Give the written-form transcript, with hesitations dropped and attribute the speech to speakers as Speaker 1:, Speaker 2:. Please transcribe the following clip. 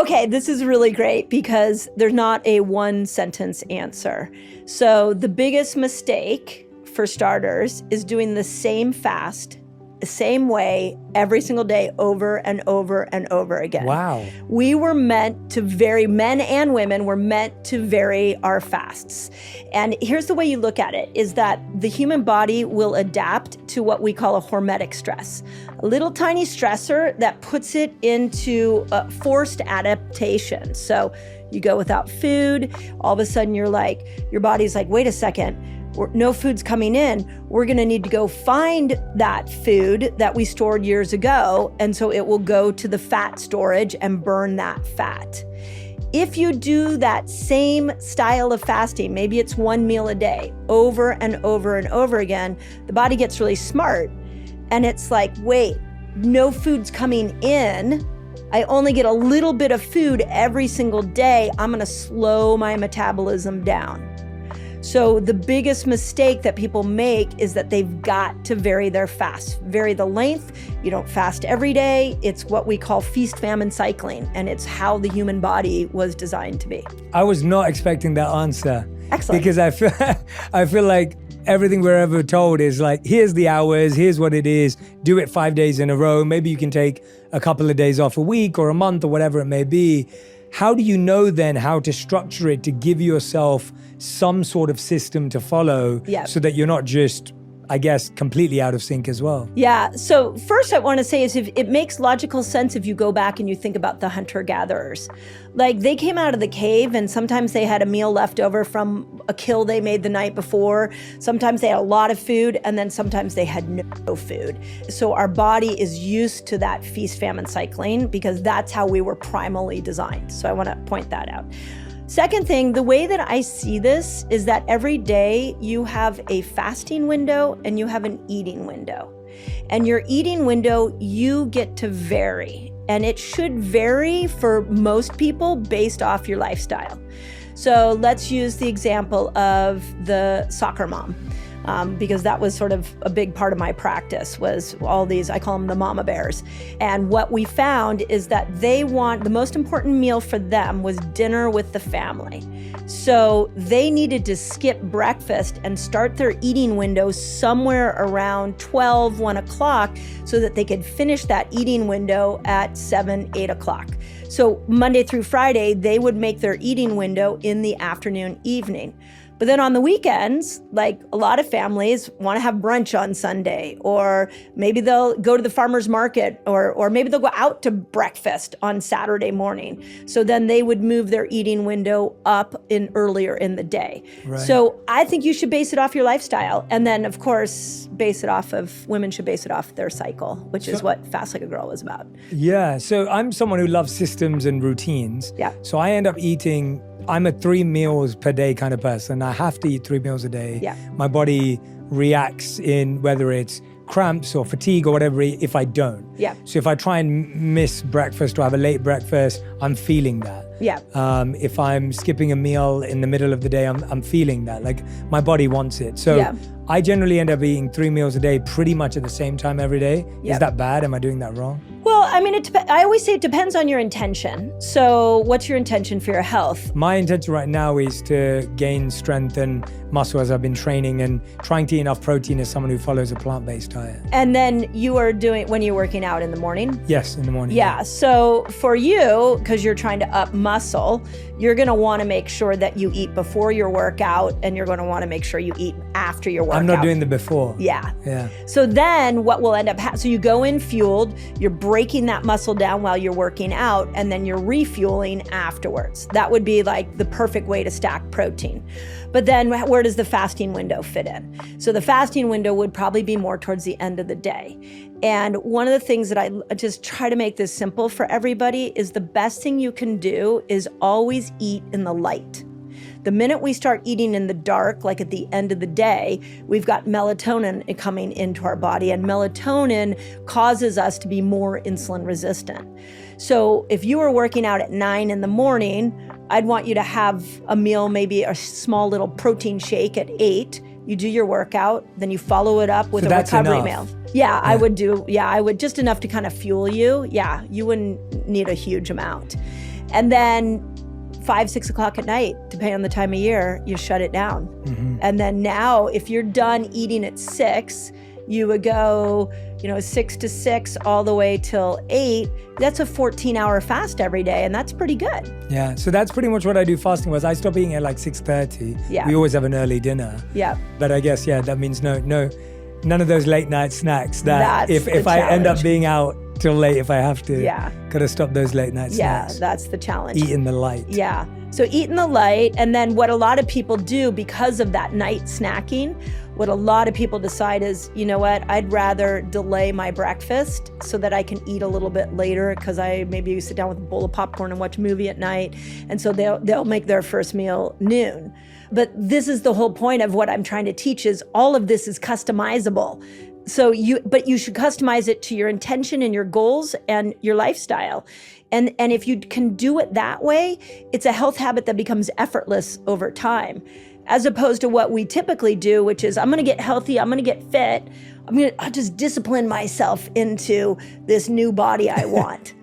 Speaker 1: Okay, this is really great because there's not a one sentence answer. So the biggest mistake, for starters, is doing the same fast, the same way every single day over and over and over again.
Speaker 2: Wow.
Speaker 1: We were meant to vary, men and women were meant to vary our fasts. And here's the way you look at it, is that the human body will adapt to what we call a hormetic stress, a little tiny stressor that puts it into a forced adaptation. So you go without food, all of a sudden your body's like, wait a second, no food's coming in. We're going to need to go find that food that we stored years ago. And so it will go to the fat storage and burn that fat. If you do that same style of fasting, maybe it's one meal a day, over and over and over again, the body gets really smart. And it's like, wait, no food's coming in. I only get a little bit of food every single day. I'm going to slow my metabolism down. So the biggest mistake that people make is that they've got to vary their fast, vary the length. You don't fast every day. It's what we call feast famine cycling, and it's how the human body was designed to be.
Speaker 2: I was not expecting that answer.
Speaker 1: Excellent.
Speaker 2: Because I feel like everything we're ever told is like, here's the hours, here's what it is, do it 5 days in a row. Maybe you can take a couple of days off a week or a month or whatever it may be. How do you know then how to structure it to give yourself some sort of system to follow so that you're not just, I guess, completely out of sync as well?
Speaker 1: Yeah. So first I want to say is if it makes logical sense if you go back and you think about the hunter-gatherers. Like they came out of the cave and sometimes they had a meal left over from a kill they made the night before. Sometimes they had a lot of food and then sometimes they had no food. So our body is used to that feast-famine cycling because that's how we were primally designed. So I want to point that out. Second thing, the way that I see this is that every day you have a fasting window and you have an eating window. And your eating window, you get to vary. And it should vary for most people based off your lifestyle. So let's use the example of the soccer mom. Because that was sort of a big part of my practice was all these, I call them the mama bears. And what we found is that the most important meal for them was dinner with the family. So they needed to skip breakfast and start their eating window somewhere around 12, 1 o'clock so that they could finish that eating window at 7, 8 o'clock. So Monday through Friday, they would make their eating window in the afternoon, evening. But then on the weekends, like a lot of families want to have brunch on Sunday, or maybe they'll go to the farmer's market, or maybe they'll go out to breakfast on Saturday morning. So then they would move their eating window up earlier in the day. Right. So I think you should base it off your lifestyle. And then of course, women should base it off their cycle, which is what Fast Like a Girl was about.
Speaker 2: Yeah, so I'm someone who loves systems and routines.
Speaker 1: Yeah.
Speaker 2: So I end up I'm a 3 meals per day kind of person. I have to eat 3 meals a day.
Speaker 1: Yeah.
Speaker 2: My body reacts in whether it's cramps or fatigue or whatever if I don't.
Speaker 1: Yeah.
Speaker 2: So if I try and miss breakfast or have a late breakfast, I'm feeling that.
Speaker 1: Yeah.
Speaker 2: If I'm skipping a meal in the middle of the day, I'm feeling that. Like my body wants it. So I generally end up eating 3 meals a day pretty much at the same time every day. Yep. Is that bad? Am I doing that wrong?
Speaker 1: Well, I mean, I always say it depends on your intention. So what's your intention for your health?
Speaker 2: My intention right now is to gain strength and muscle as I've been training and trying to eat enough protein as someone who follows a plant-based diet.
Speaker 1: And then you are when you're working out in the morning?
Speaker 2: Yes, in the morning.
Speaker 1: Yeah. So for you, because you're trying to up muscle, you're going to want to make sure that you eat before your workout, and you're going to want to make sure you eat after your workout.
Speaker 2: I'm not doing the before.
Speaker 1: Yeah.
Speaker 2: Yeah.
Speaker 1: So then what will end up so you go in fueled, you're breaking that muscle down while you're working out, and then you're refueling afterwards. That would be like the perfect way to stack protein. But then where does the fasting window fit in? So the fasting window would probably be more towards the end of the day. And one of the things that I just try to make this simple for everybody is the best thing you can do is always eat in the light. The minute we start eating in the dark, like at the end of the day, we've got melatonin coming into our body, and melatonin causes us to be more insulin resistant. So if you were working out at 9 in the morning, I'd want you to have a meal, maybe a small little protein shake at 8. You do your workout, then you follow it up with a recovery meal. Yeah, I would just enough to kind of fuel you. Yeah, you wouldn't need a huge amount. And then 5, 6 o'clock at night, depending on the time of year, you shut it down. And then now, if you're done eating at 6, you would go, 6 to 6 all the way till 8. That's a 14-hour fast every day, and that's pretty good.
Speaker 2: Yeah, so that's pretty much what I do fasting was I stop eating at like 6:30.
Speaker 1: Yeah.
Speaker 2: We always have an early dinner.
Speaker 1: Yeah.
Speaker 2: But I guess, that means none of those late night snacks that
Speaker 1: That's
Speaker 2: if
Speaker 1: the
Speaker 2: I end up
Speaker 1: challenge.
Speaker 2: being out till late if I have to.
Speaker 1: Yeah.
Speaker 2: Gotta stop those late night
Speaker 1: Yeah,
Speaker 2: snacks.
Speaker 1: that's the challenge.
Speaker 2: Eat in the light.
Speaker 1: Yeah. So eat in the light. And then what a lot of people do because of that night snacking, what a lot of people decide is, you know what, I'd rather delay my breakfast so that I can eat a little bit later because I maybe sit down with a bowl of popcorn and watch a movie at night. And so they'll make their first meal noon. But this is the whole point of what I'm trying to teach is all of this is customizable. So you should customize it to your intention and your goals and your lifestyle. And if you can do it that way, it's a health habit that becomes effortless over time, as opposed to what we typically do, which is I'm going to get healthy, I'm going to get fit, I'll just discipline myself into this new body I want.